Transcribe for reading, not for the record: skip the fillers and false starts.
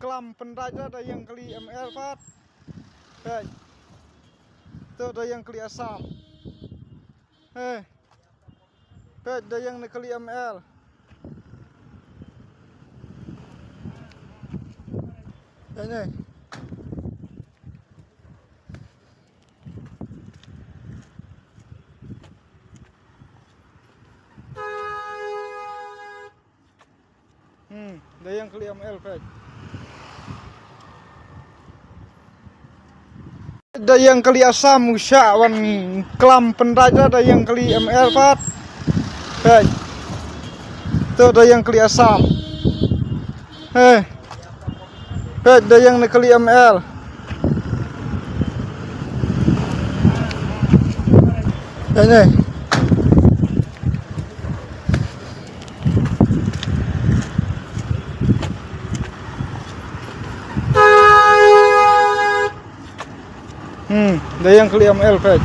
klam penraj ada yang kali ml pat. Hei. Tu ada yang kali asam. Hei. Hei ada yang kali ml. Ini. Ada yang kali ml pat. Ada yang kali asam Shah wan klam penraj ada yang kali ml pat. Hei. Tu ada yang kali asam. Hei. Hei ada yang kali ml. Ini. Ada yang kali ml pat.